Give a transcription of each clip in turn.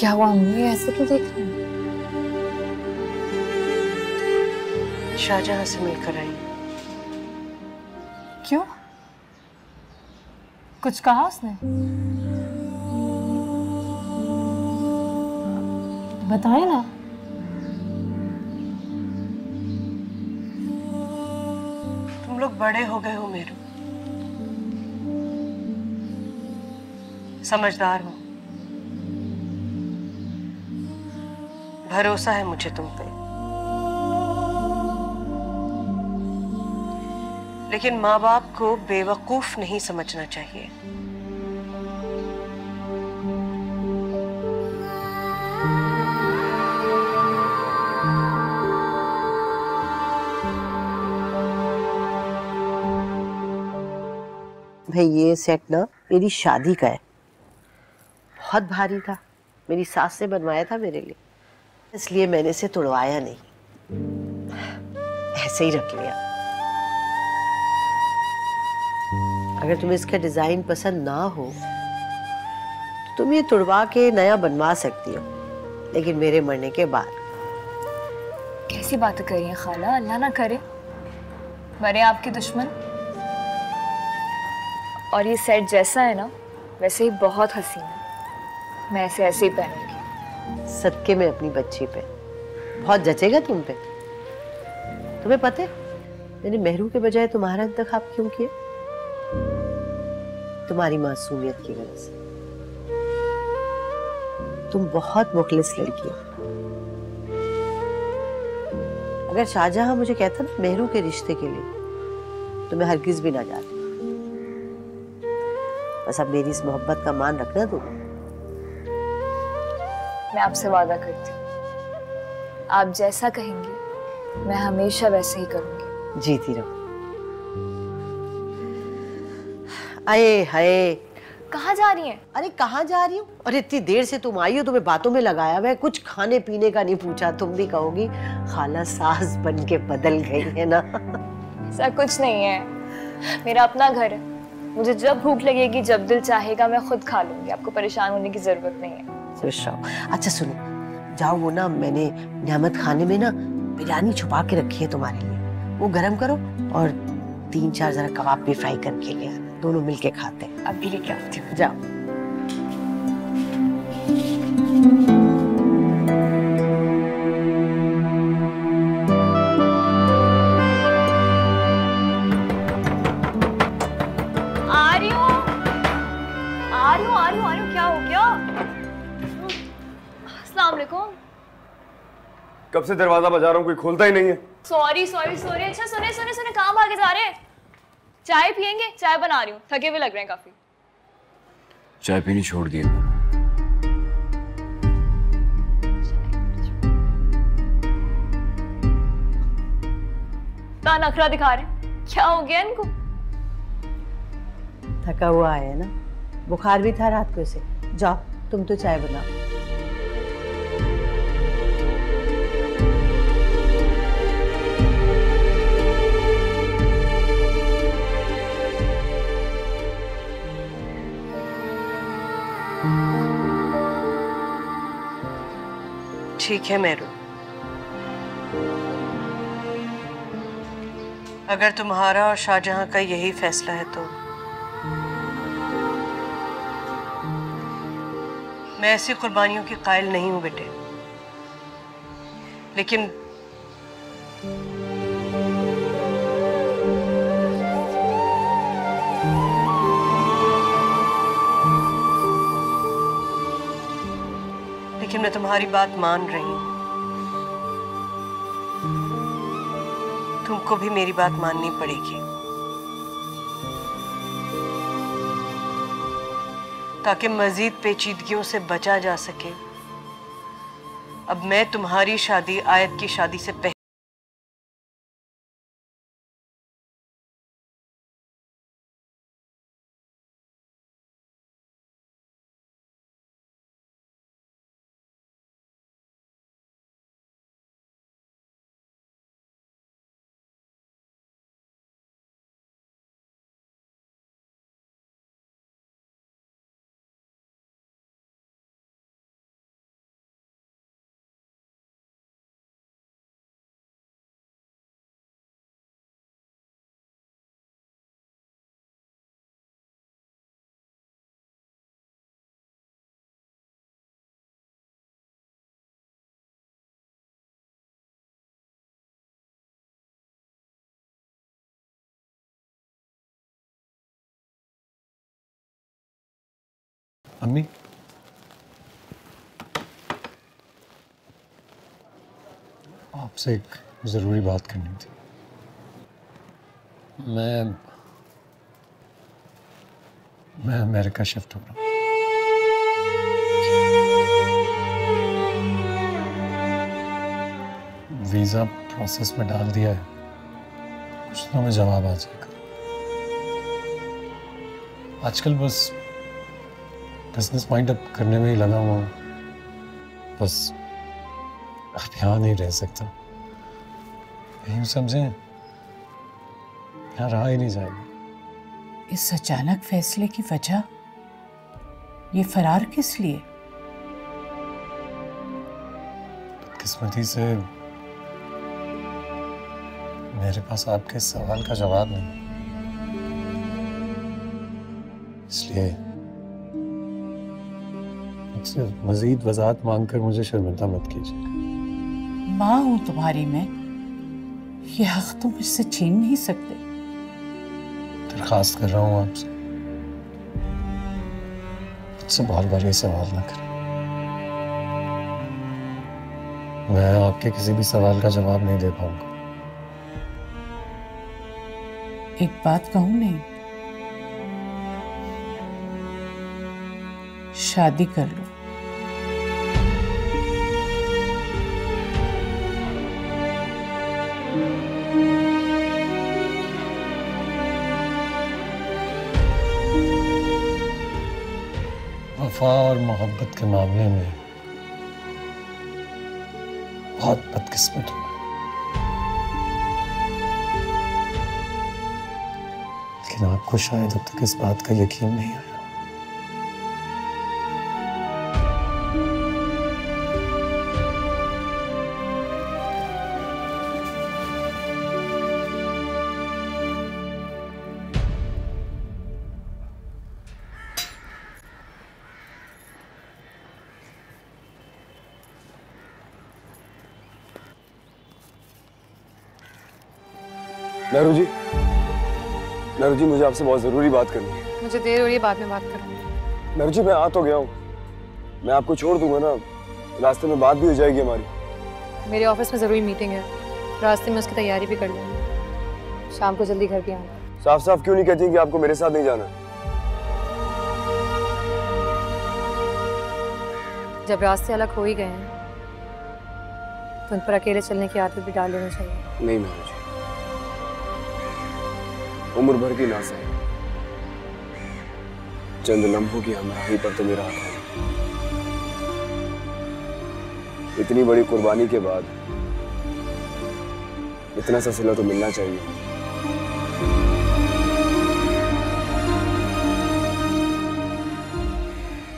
क्या हुआ अम्मी, ऐसे क्यों देख रही हैं? शाहजहां से मिलकर आई। क्यों? कुछ कहा उसने? बताए ना। तुम लोग बड़े हो गए हो मेरू, समझदार हो, भरोसा है मुझे तुम पे। लेकिन माँ बाप को बेवकूफ नहीं समझना चाहिए। भाई ये सेट ना मेरी शादी का है, बहुत भारी था, मेरी सास ने बनवाया था मेरे लिए, इसलिए मैंने इसे तोड़वाया नहीं, ऐसे ही रख लिया। अगर तुम्हें इसका डिजाइन पसंद ना हो तो तुम ये तुड़वा के नया बनवा सकती हो, लेकिन मेरे मरने के बाद। कैसी बातें कर रही हैं खाला, अल्लाह ना करे मरे आपके दुश्मन। और ये सेट जैसा है ना वैसे ही बहुत हसीन है, मैं ऐसे ही पहनूंगी। सदके में अपनी बच्ची पे, बहुत जचेगा तुम पे। तुम्हें पता है मैंने मेहरू के बजाय तुम्हारा इंतखाब क्यों किया? तुम्हारी मासूमियत की वजह से। तुम बहुत मुखलिस लड़की हो। अगर शाहजहां मुझे कहता ना मेहरू के रिश्ते के लिए तो मैं हरगिज भी ना जाती। बस अब मेरी इस मोहब्बत का मान रखना तुम। मैं आपसे वादा करती हूँ, आप जैसा कहेंगी मैं हमेशा वैसे ही करूंगी। जीती रहो। आए हाय, कहाँ जा रही हैं? अरे कहाँ जा रही हूँ? और इतनी देर से तुम आई हो, तुम्हें बातों में लगाया हुआ है, कुछ खाने पीने का नहीं पूछा। तुम भी कहोगी खाला सास बन के बदल गई है ना। ऐसा कुछ नहीं है, मेरा अपना घर है, मुझे जब भूख लगेगी जब दिल चाहेगा मैं खुद खा लूंगी, आपको परेशान होने की जरूरत नहीं है। खुश रहो। अच्छा सुनो, जाओ वो ना मैंने नियामत खाने में ना बिरयानी छुपा के रखी है तुम्हारे लिए, वो गरम करो और 3-4 जरा कबाब भी फ्राई करके ले आना, दोनों मिलके खाते हैं। अभी लेके आती हूँ। जाओ। आ रही हूँ, क्या हो गया? अस्सलाम वालेकुम। कब से दरवाजा बजा रहा हूँ, कोई खोलता ही नहीं है। सॉरी। अच्छा सुने, कहाँ भागे जा रहे हैं? चाय पियेंगे? चाय बना रही हूँ, थके हुए लग रहे हैं काफी। चाय पीनी छोड़ दी। इतना नखरा दिखा रहे हैं, क्या हो गया इनको? थका हुआ है ना, बुखार भी था रात को इसे। जाओ तुम तो चाय बनाओ। ठीक है मेरू, अगर तुम्हारा और शाहजहां का यही फैसला है तो मैं ऐसी कुर्बानियों की कायल नहीं हूं बेटे, लेकिन मैं तुम्हारी बात मान रही हूं। तुमको भी मेरी बात माननी पड़ेगी ताकि मजीद पेचीदगियों से बचा जा सके। अब मैं तुम्हारी शादी आयत की शादी से पहले अम्मी, आपसे एक ज़रूरी बात करनी थी। मैं अमेरिका शिफ्ट हो रहा हूँ। वीज़ा प्रोसेस में डाल दिया है, कुछ दिनों में जवाब आ जाएगा। आजकल बस बिजनेस वाइंड अप करने में ही लगा हुआ हूँ। बस अब यहाँ नहीं रह सकता। यूँ समझें, यहाँ रहा ही नहीं जाएगा। इस अचानक फैसले की वजह, ये फरार किस लिए? किस्मती से मेरे पास आपके इस सवाल का जवाब नहीं, इसलिए मुझसे मजीद वजाहत मांगकर मुझे शर्मिंदा मत कीजिए। माँ हूं तुम्हारी मैं, ये हक तुम इससे छीन नहीं सकते। दरखास्त कर रहा हूँ आपसे, मुझसे बार बार ये सवाल ना करें। मैं आपके किसी भी सवाल का जवाब नहीं दे पाऊंगा। एक बात कहूं नहीं, शादी कर लो। वफा और मोहब्बत के मामले में बहुत बदकिस्मत हूं, लेकिन आपको शायद अब तक इस बात का यकीन नहीं आया। नेहरू जी, नेहरू जी, मुझे आपसे बहुत जरूरी बात करनी है। मुझे देर हो रही है, बाद में बात करूँ। नेहरू जी, मैं आ तो गया हूँ, मैं आपको छोड़ दूंगा ना, रास्ते में बात भी हो जाएगी हमारी। मेरे ऑफिस में ज़रूरी मीटिंग है, रास्ते में उसकी तैयारी भी कर लूँगी। शाम को जल्दी घर भी आऊँगा। साफ साफ क्यों नहीं कहती कि आपको मेरे साथ नहीं जाना? जब रास्ते अलग हो ही गए हैं तो उन पर अकेले चलने की आदत भी डाल लेनी चाहिए। नहीं नेहरू जी, उम्र भर की नाज़ है, चंद लम्हों की हमराही पर तो मेरा हक है। इतनी बड़ी कुर्बानी के बाद इतना सा सिला तो मिलना चाहिए।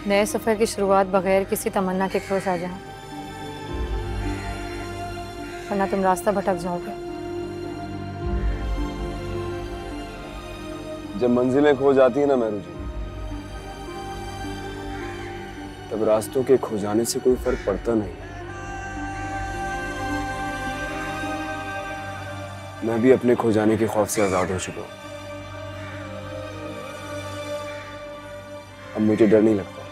नए सफर की शुरुआत बगैर किसी तमन्ना के करो शाहजहां, वरना तुम रास्ता भटक जाओगे। जब मंजिलें खो जाती है ना मेहरू जी, तब रास्तों के खो जाने से कोई फर्क पड़ता नहीं। मैं भी अपने खो जाने के खौफ से आजाद हो चुका हूं। अब मुझे डर नहीं लगता।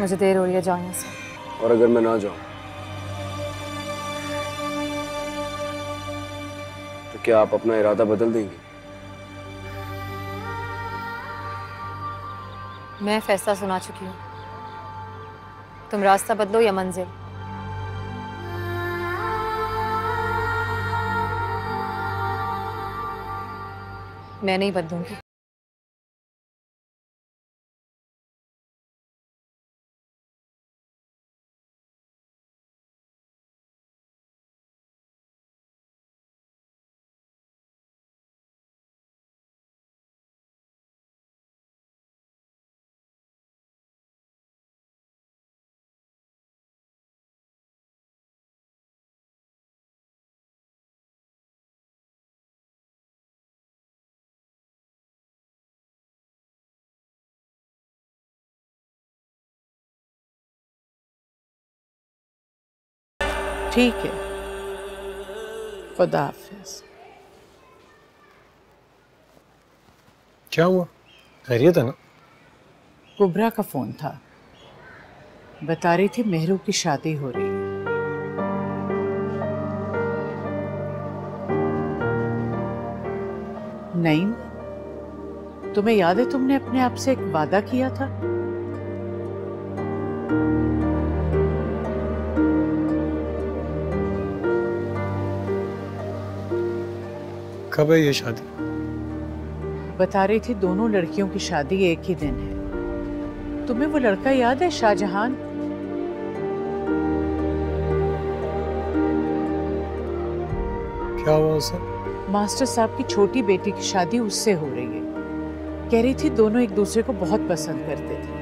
मुझे देर हो रही है, जाने से। और अगर मैं ना जाऊं तो क्या आप अपना इरादा बदल देंगे? मैं फैसला सुना चुकी हूँ, तुम रास्ता बदलो या मंजिल। मैं नहीं बदलूंगी। ठीक है, खुदा हाफिज। क्या हुआ? खैरियत है ना? कुबरा का फोन था, बता रही थी मेहरू की शादी हो रही है। नहीं, तुम्हें याद है तुमने अपने आप से एक वादा किया था? कब है ये शादी? बता रही थी दोनों लड़कियों की शादी एक ही दिन है। तुम्हें वो लड़का याद है, शाहजहान? क्या हुआ उसे? मास्टर साहब की छोटी बेटी की शादी उससे हो रही है। कह रही थी दोनों एक दूसरे को बहुत पसंद करते थे।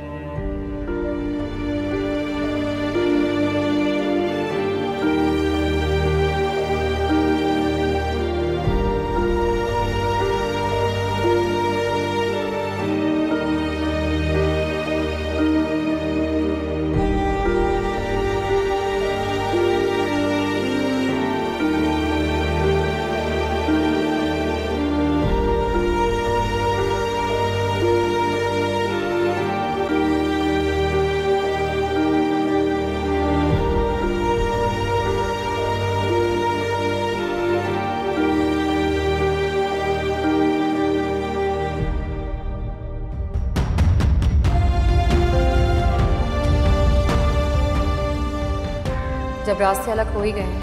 जब रास्ते अलग हो ही गए हैं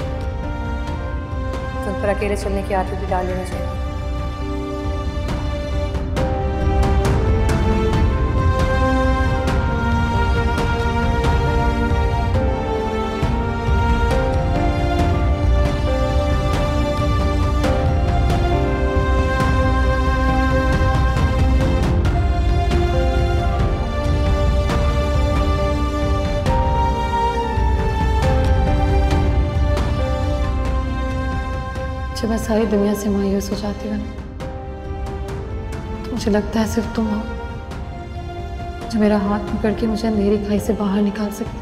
तो उन पर अकेले चलने की आदत भी डाल लेनी चाहिए। जब मैं सारी दुनिया से मायूस हो जाती हूँ तो मुझे लगता है सिर्फ तुम हो जो मेरा हाथ पकड़ के मुझे अंधेरी खाई से बाहर निकाल सकते हो।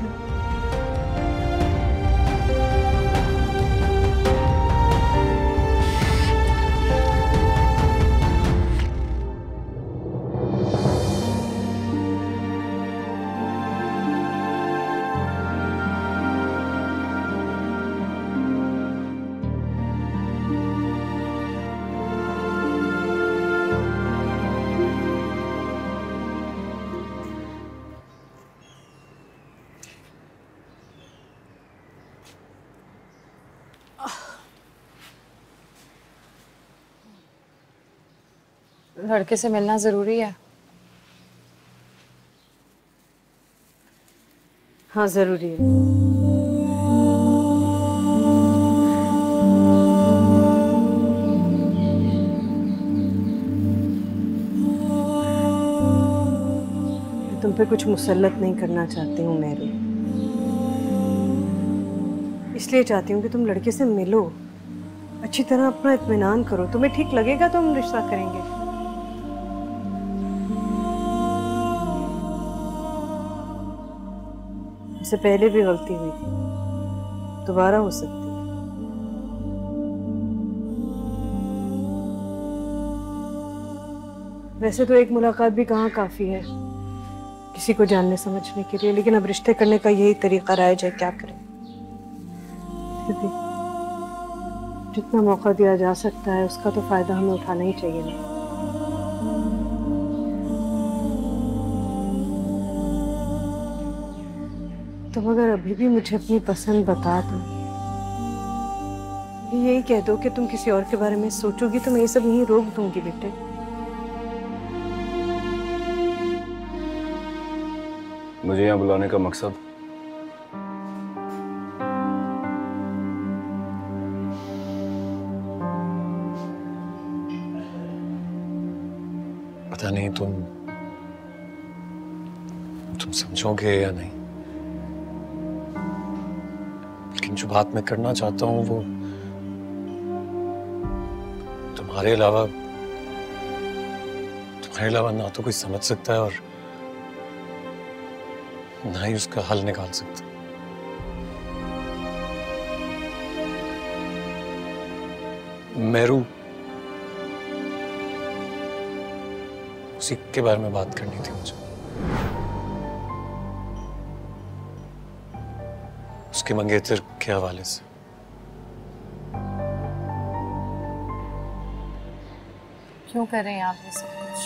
लड़के से मिलना जरूरी है। हाँ जरूरी है। तुम पे कुछ मुसल्लत नहीं करना चाहती हूँ मेहरू, इसलिए चाहती हूँ कि तुम लड़के से मिलो, अच्छी तरह अपना इत्मीनान करो। तुम्हें ठीक लगेगा तो हम रिश्ता करेंगे। इससे पहले भी गलती हुई थी, दोबारा हो सकती है। वैसे तो एक मुलाकात भी कहाँ काफी है किसी को जानने समझने के लिए, लेकिन अब रिश्ते करने का यही तरीका रहा है। क्या करें, जितना मौका दिया जा सकता है उसका तो फायदा हमें उठाना ही चाहिए ना। तुम अगर अभी भी मुझे अपनी पसंद बता दो, यही कह दो कि तुम किसी और के बारे में सोचोगी, तो मैं ये सब यहीं रोक दूंगी बेटे। मुझे यहाँ बुलाने का मकसद? पता नहीं तुम समझोगे या नहीं, लेकिन जो बात मैं करना चाहता हूँ वो तुम्हारे अलावा ना तो कोई समझ सकता है और ना ही उसका हल निकाल सकता। मेरू, उसी के बारे में बात करनी थी मुझे। उसके मंगेतर के हवाले से। क्यों कर रहे हैं आप ये सब कुछ?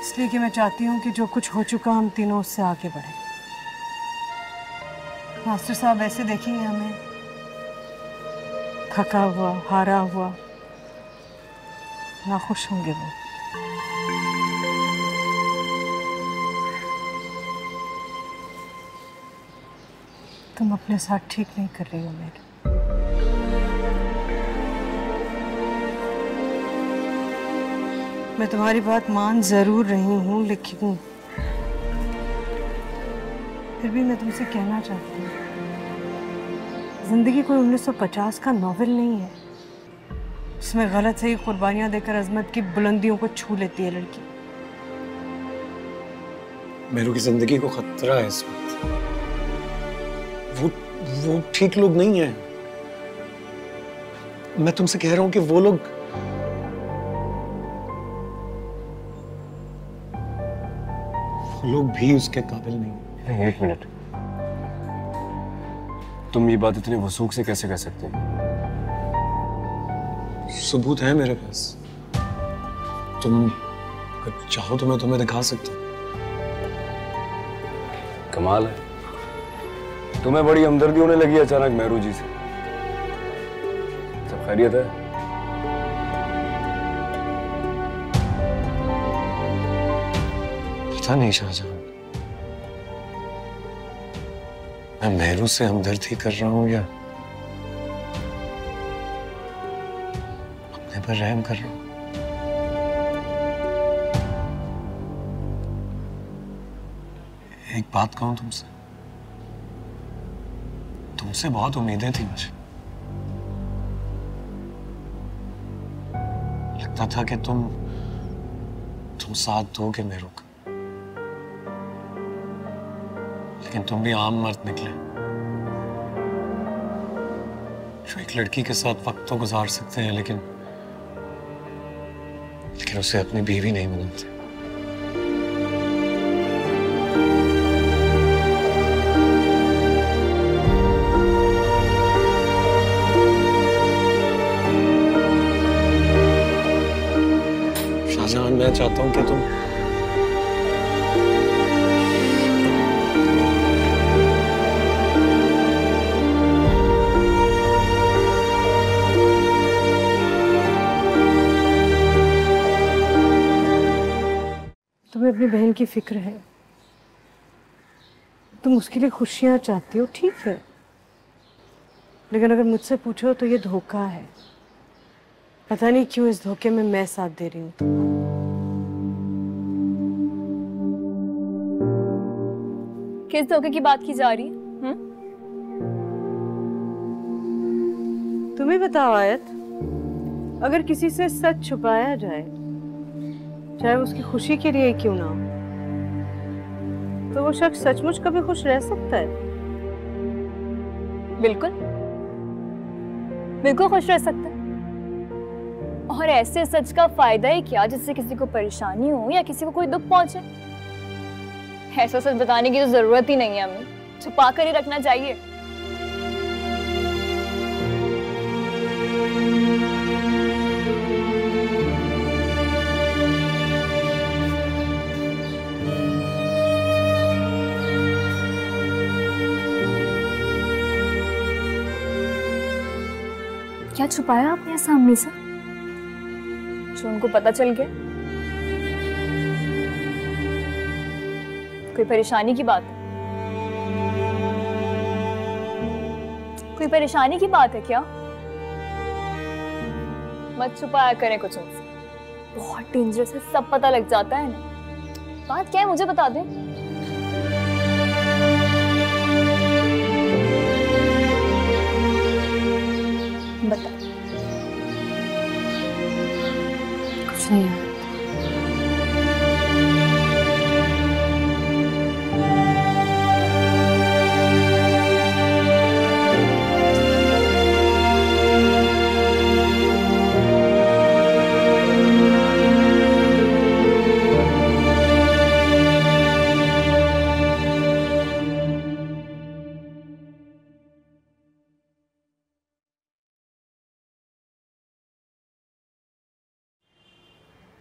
इसलिए कि मैं चाहती हूँ कि जो कुछ हो चुका हम तीनों उससे आगे बढ़े। मास्टर साहब ऐसे देखेंगे हमें थका हुआ, हारा हुआ, नाखुश होंगे वो। तुम अपने साथ ठीक नहीं कर रही हो मेरे। मैं तुम्हारी बात मान जरूर रही हूँ, लेकिन फिर भी मैं तुमसे कहना चाहती हूँ, जिंदगी कोई 1950 का नॉवेल नहीं है जिसमें गलत सही कुर्बानियां देकर अजमत की बुलंदियों को छू लेती है लड़की। मेरू की जिंदगी को खतरा है इस वक्त। वो ठीक लोग नहीं हैं। मैं तुमसे कह रहा हूं कि वो लोग भी उसके काबिल नहीं। एक मिनट, तुम ये बात इतने वसूख से कैसे कह सकते हो? सबूत है मेरे पास। तुम अगर चाहो तो मैं तुम्हें दिखा सकता हूँ। कमाल है, तुम्हें बड़ी हमदर्दी होने लगी अचानक मेहरू जी से। सब खैरियत है? पता नहीं शाहजहां, मैं मेहरू से हमदर्दी कर रहा हूँ या अपने पर रहम कर रहा हूँ। एक बात कहूं तुमसे बहुत उम्मीदें थी मुझे। लगता था कि तुम साथ दोगे मेरू का, लेकिन तुम भी आम मर्द निकले जो एक लड़की के साथ वक्त तो गुजार सकते हैं, लेकिन उसे अपनी बीवी नहीं बनाते। शाहजहां, मैं चाहता हूं कि तुम तुम्हें अपनी बहन की फिक्र है, तुम उसके लिए खुशियां चाहती हो, ठीक है, लेकिन अगर मुझसे पूछो तो ये धोखा है। पता नहीं क्यों इस धोखे में मैं साथ दे रही हूँ तुम्हारा। किस धोखे की बात की जा रही है? तुम्हें बताओ आयत, अगर किसी से सच छुपाया जाए, चाहे उसकी खुशी के लिए क्यों ना हो, तो वो शख्स सचमुच कभी खुश रह सकता है? बिल्कुल बिल्कुल खुश रह सकता है। और ऐसे सच का फायदा ही क्या जिससे किसी को परेशानी हो या किसी को कोई दुख पहुंचे? ऐसा सच बताने की तो जरूरत ही नहीं है, हमें छुपा कर ही रखना चाहिए। क्या छुपाया आपने सामने से जो उनको पता चल गया? कोई परेशानी की बात है? कोई परेशानी की बात है क्या? मत छुपाया करें कुछ उनसे, बहुत डेंजरस है, सब पता लग जाता है ना। बात क्या है मुझे बता दें। बता। कुछ नहीं है।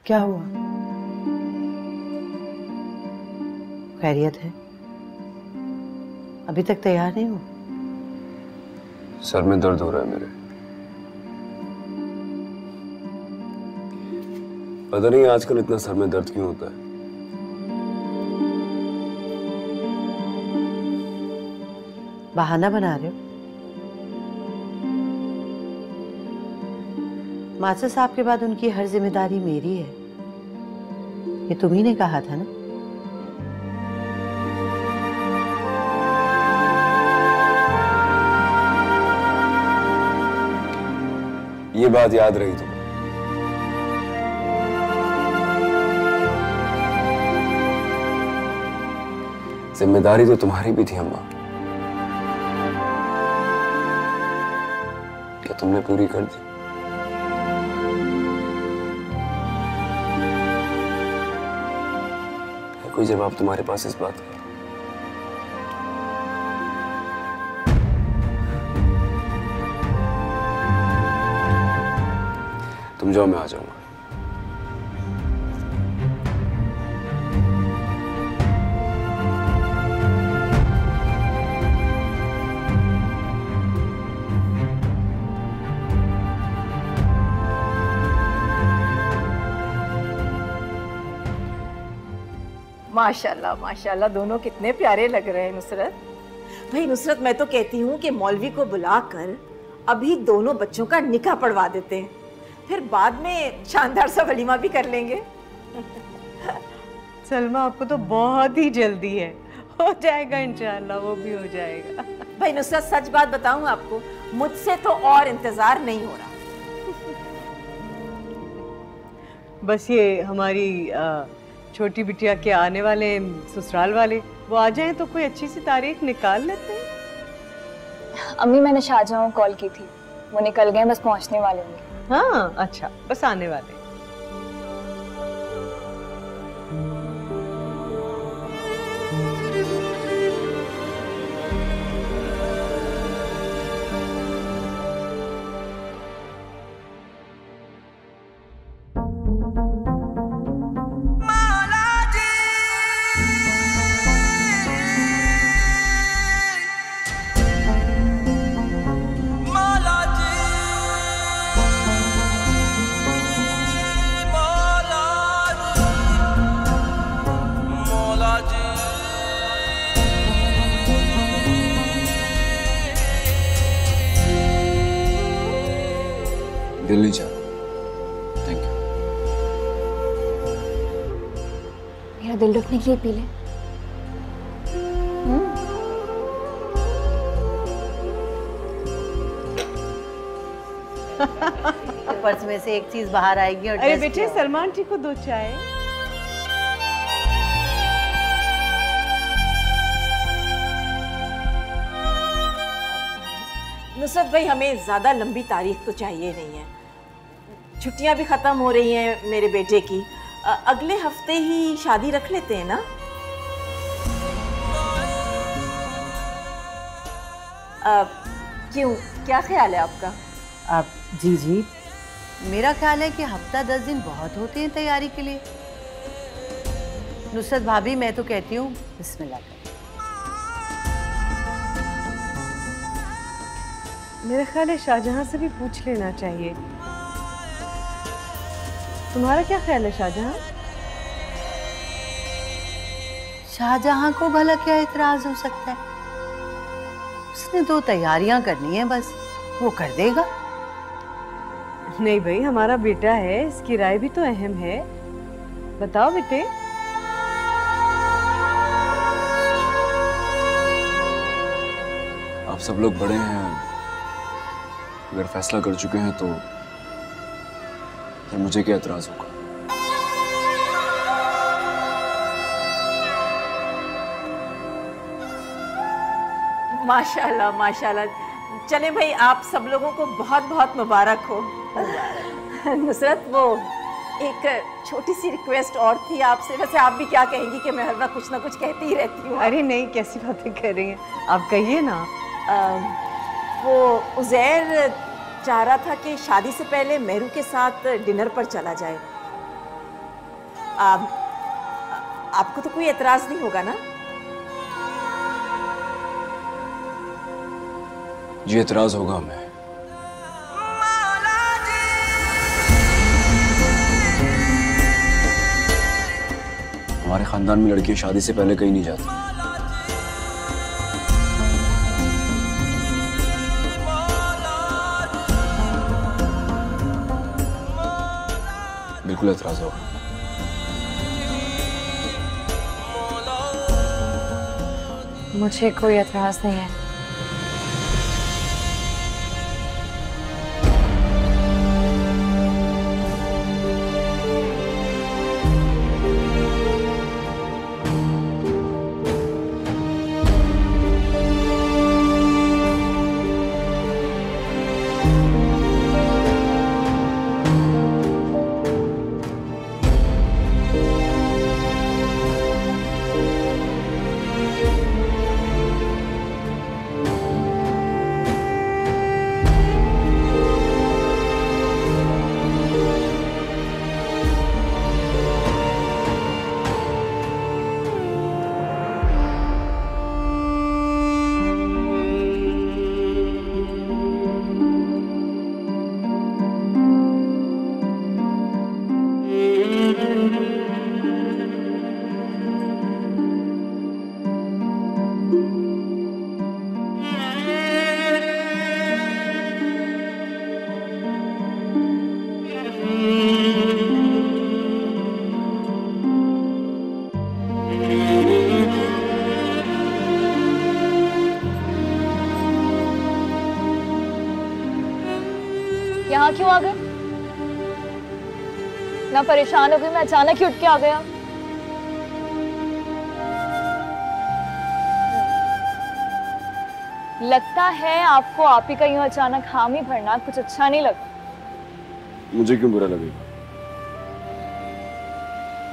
क्या हुआ? खैरियत है? अभी तक तैयार नहीं हो? सर में दर्द हो रहा है मेरे। पता नहीं आजकल इतना सर में दर्द क्यों होता है। बहाना बना रहे हो? मास्टर साहब के बाद उनकी हर जिम्मेदारी मेरी है, ये तुम ही ने कहा था ना। ये बात याद रही तुम्हें? जिम्मेदारी तो तुम्हारी भी थी अम्मा, क्या तुमने पूरी कर दी? है कोई जवाब तुम्हारे पास इस बात का? तुम जाओ, मैं आ जाऊंगा। माशाल्लाह माशाल्लाह, दोनों कितने प्यारे लग रहे हैं नुसरत। भाई नुसरत, मैं तो कहती हूँ कि मौलवी को बुलाकर अभी दोनों बच्चों का निकाह पढ़वा देते हैं, फिर बाद में शानदार सा वलीमा भी कर लेंगे। सलमा, आपको तो बहुत ही जल्दी है। हो जाएगा इंशाअल्लाह, वो भी हो जाएगा। भाई नुसरत, सच बात बताऊं आपको, मुझसे तो और इंतजार नहीं हो रहा। बस ये हमारी छोटी बिटिया के आने वाले ससुराल वाले वो आ जाएं तो कोई अच्छी सी तारीख निकाल लेते हैं। अम्मी, मैंने शाहजहां को कॉल की थी, वो निकल गए, बस पहुंचने वाले होंगे। हाँ अच्छा, बस आने वाले। दिल नहीं चाह रहा। Thank you. मेरा दिल रुकने के लिए पी ले। पर्स में से एक चीज बाहर आएगी और अरे बेटे, सलमान जी को दो चाय। नुसरत भाई, हमें ज्यादा लंबी तारीख तो चाहिए नहीं है। छुट्टियां भी खत्म हो रही हैं मेरे बेटे की, अगले हफ्ते ही शादी रख लेते हैं ना। क्यों, क्या ख्याल है आपका? आप जी, मेरा ख्याल है कि हफ्ता 10 दिन बहुत होते हैं तैयारी के लिए। नुसरत भाभी, मैं तो कहती हूँ बिस्मिल्लाह करें। मेरा ख्याल है शाहजहां से भी पूछ लेना चाहिए। तुम्हारा क्या ख्याल है शाहजहां? शाहजहां को भला क्या इतराज हो सकता है? उसने 2 तैयारियां करनी है, बस वो कर देगा। नहीं भाई, हमारा बेटा है, इसकी राय भी तो अहम है। बताओ बेटे। आप सब लोग बड़े हैं, अगर फैसला कर चुके हैं तो फिर मुझे क्या एतराज होगा? माशाल्लाह माशाल्लाह। चले भाई, आप सब लोगों को बहुत बहुत मुबारक हो। नुसरत, वो एक छोटी सी रिक्वेस्ट और थी आपसे। वैसे आप भी क्या कहेंगी कि मैं हर वक्त कुछ ना कुछ कहती ही रहती हूँ। अरे नहीं, कैसी बातें कर रही हैं आप, कहिए ना। वो उज़ैर चाह रहा था कि शादी से पहले मेहरू के साथ डिनर पर चला जाए। आपको तो कोई एतराज नहीं होगा ना? जी एतराज होगा हमें। हमारे खानदान में लड़की शादी से पहले कहीं नहीं जाती। बिल्कुल एतराज होगा। मुझे कोई एतराज नहीं है। यहाँ क्यों आ गए? ना परेशान हो गई मैं, अचानक ही उठ के आ गया। लगता है आपको आप ही का यूं अचानक हामी भरना कुछ अच्छा नहीं लगा। मुझे क्यों बुरा लगेगा?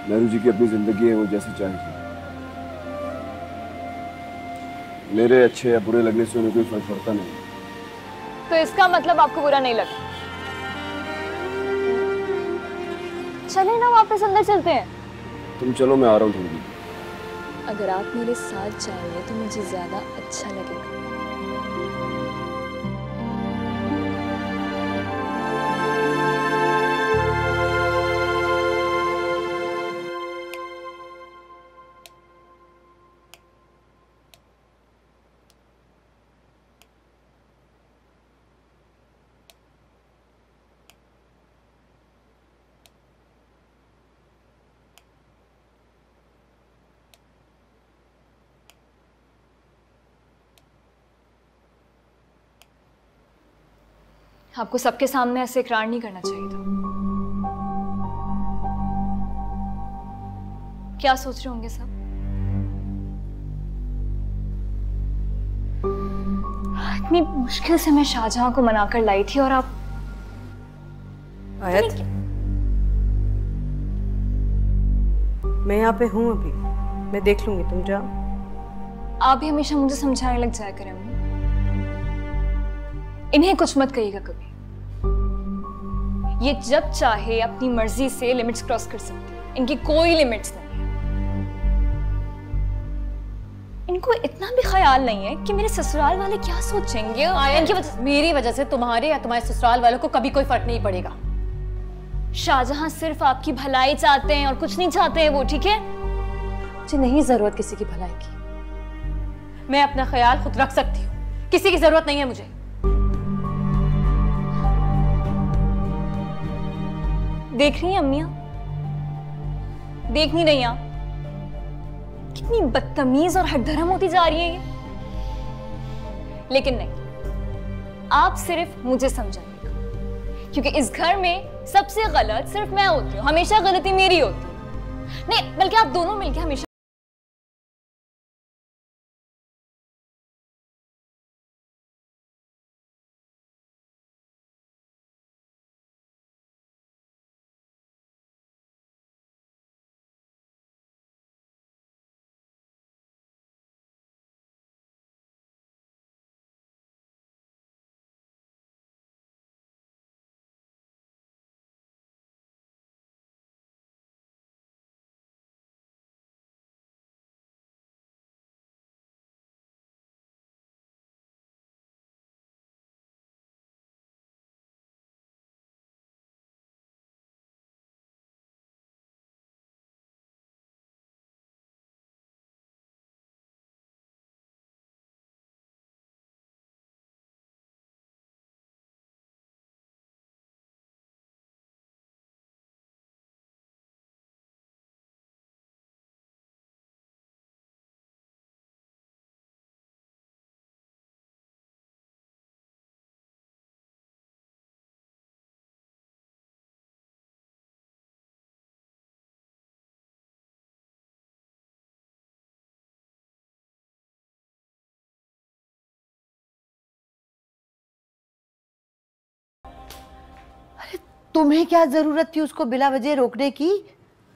नेहरू जी की अपनी जिंदगी है, वो जैसे चाहे जी। मेरे अच्छे या बुरे लगने से उन्हें कोई फर्क पड़ता नहीं। तो इसका मतलब आपको बुरा नहीं लगा। चले ना वापस अंदर चलते हैं। तुम चलो, मैं आ रहा हूँ थोड़ी देर। अगर आप मेरे साथ जाएंगे तो मुझे ज्यादा अच्छा लगेगा। आपको सबके सामने ऐसे इकरार नहीं करना चाहिए था। क्या सोच रहे होंगे सब? इतनी मुश्किल से मैं शाहजहां को मनाकर लाई थी और आप। आयत, मैं यहाँ पे हूँ अभी, मैं देख लूंगी, तुम जाओ। आप भी हमेशा मुझे समझाने लग जाया करें अम्मी। इन्हें कुछ मत कहिएगा कभी। ये जब चाहे अपनी मर्जी से लिमिट्स क्रॉस कर सकते हैं, इनकी कोई लिमिट्स नहीं है। इनको इतना भी ख्याल नहीं है कि मेरे ससुराल वाले क्या सोचेंगे। इनकी वजह, मेरी वजह से तुम्हारे या तुम्हारे ससुराल वालों को कभी कोई फर्क नहीं पड़ेगा। शाहजहां सिर्फ आपकी भलाई चाहते हैं और कुछ नहीं चाहते हैं वो, ठीक है? मुझे नहीं जरूरत किसी की भलाई की। मैं अपना ख्याल खुद रख सकती हूँ, किसी की जरूरत नहीं है मुझे। देख रही हैं अम्मियां? देख नहीं रही आप? कितनी बदतमीज और हठधर्म होती जा रही है ये। लेकिन नहीं, आप सिर्फ मुझे समझाइएगा, क्योंकि इस घर में सबसे गलत सिर्फ मैं होती हूँ। हमेशा गलती मेरी होती है। नहीं, बल्कि आप दोनों मिलकर हमेशा तुम्हें क्या जरूरत थी उसको बिला वजह रोकने की?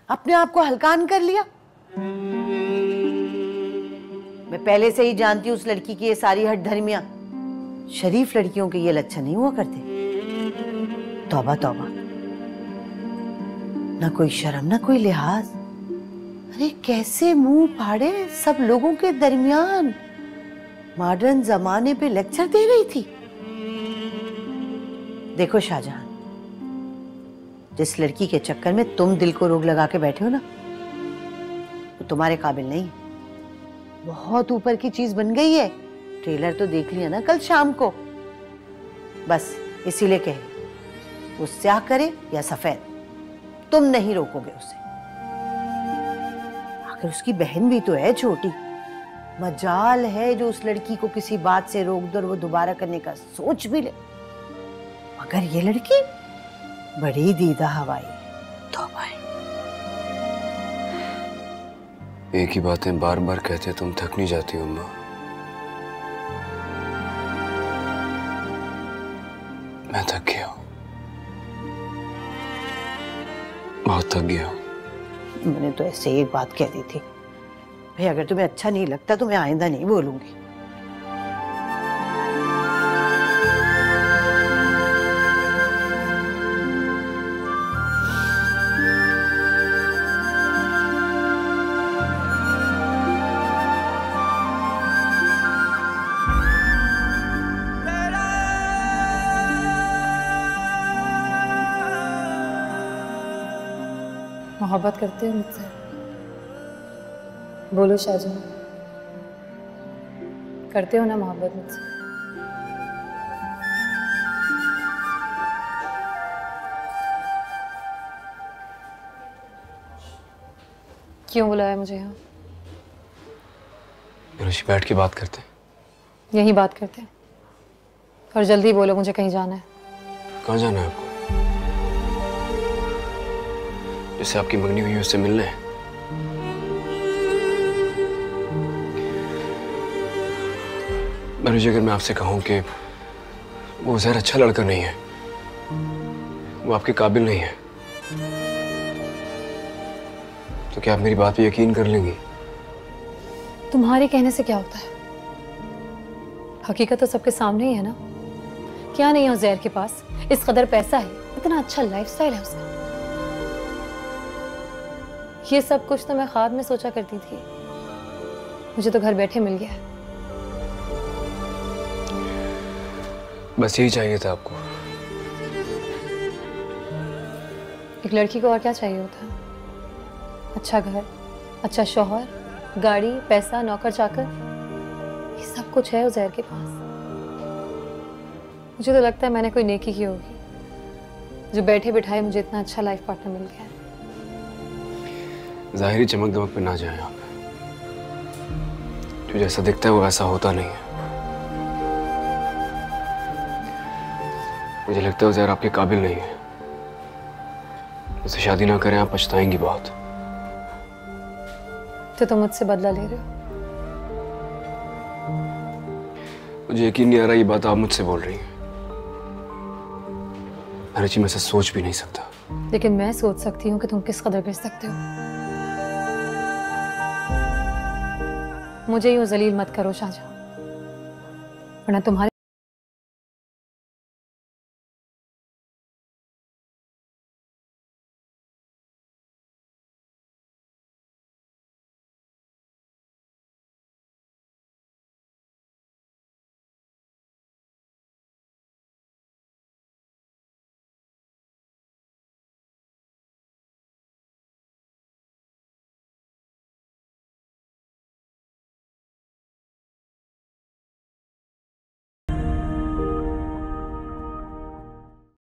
अपने आप को हल्कान कर लिया। मैं पहले से ही जानती हूँ उस लड़की की ये सारी हट धर्मियां। शरीफ लड़कियों के ये लक्षण नहीं हुआ करते। तौबा तौबा, ना कोई शर्म ना कोई लिहाज। अरे कैसे मुंह फाड़े सब लोगों के दरमियान मॉडर्न जमाने पे लेक्चर दे रही थी। देखो शाहजहां, जिस लड़की के चक्कर में तुम दिल को रोग लगा के बैठे हो ना, वो तुम्हारे काबिल नहीं। बहुत ऊपर की चीज बन गई है। ट्रेलर तो देख लिया ना कल शाम को। बस इसीलिए कह रही, वो स्याह करे या सफेद, तुम नहीं रोकोगे उसे। आखिर उसकी बहन भी तो है छोटी। मजाल है जो उस लड़की को किसी बात से रोक दो और वो दोबारा करने का सोच भी ले। मगर ये लड़की बड़ी दीदा हवाई। तौबा है। एक ही बातें बार बार कहते तुम थक नहीं जाती हो अम्मा? मैं थक गया हूं, बहुत थक गया हूं। मैंने तो ऐसे ही एक बात कह दी थी भाई, अगर तुम्हें अच्छा नहीं लगता तो मैं आइंदा नहीं बोलूंगी। मोहब्बत करते हो मुझसे? बोलो शाहजहां, करते हो ना मोहब्बत मुझसे? क्यों बुलाया मुझे यहाँ? ऋषि, बैठ के बात करते हैं। यही बात करते हैं, और जल्दी बोलो, मुझे कहीं जाना है। कहाँ जाना है आपको? जिससे आपकी मंगनी हुई है उससे मिलने। मनुष्य, अगर मैं आपसे कहूं कि वो ज़हर अच्छा लड़का नहीं है, वो आपके काबिल नहीं है, तो क्या आप मेरी बात पे यकीन कर लेंगी? तुम्हारे कहने से क्या होता है? हकीकत तो सबके सामने ही है ना। क्या नहीं है उज़ैर के पास? इस कदर पैसा है, इतना अच्छा लाइफस्टाइल है उसका। ये सब कुछ तो मैं ख्वाब में सोचा करती थी, मुझे तो घर बैठे मिल गया है। बस यही चाहिए था आपको। एक लड़की को और क्या चाहिए होता है? अच्छा घर, अच्छा शौहर, गाड़ी, पैसा, नौकर चाकर, ये सब कुछ है उज़ैर के पास। मुझे तो लगता है मैंने कोई नेकी की होगी जो बैठे बिठाए मुझे इतना अच्छा लाइफ पार्टनर मिल गया है। ज़ाहिरी चमक दमक पे ना जाए आप। जो जैसा दिखता है वो वैसा होता नहीं है। मुझे लगता है ज़ाहिर आपके काबिल नहीं है। उससे शादी ना करें, आप पछताएंगी बहुत। तो तुम मुझसे बदला ले रहे हो? मुझे यकीन नहीं आ रहा ये बात आप मुझसे बोल रही हैं। रुचि, मैं ऐसा सोच भी नहीं सकता। लेकिन मैं सोच सकती हूँ कि तुम किस कदर गिर सकते हो। मुझे यूं जलील मत करो शाहजहां, वरना तुम्हारे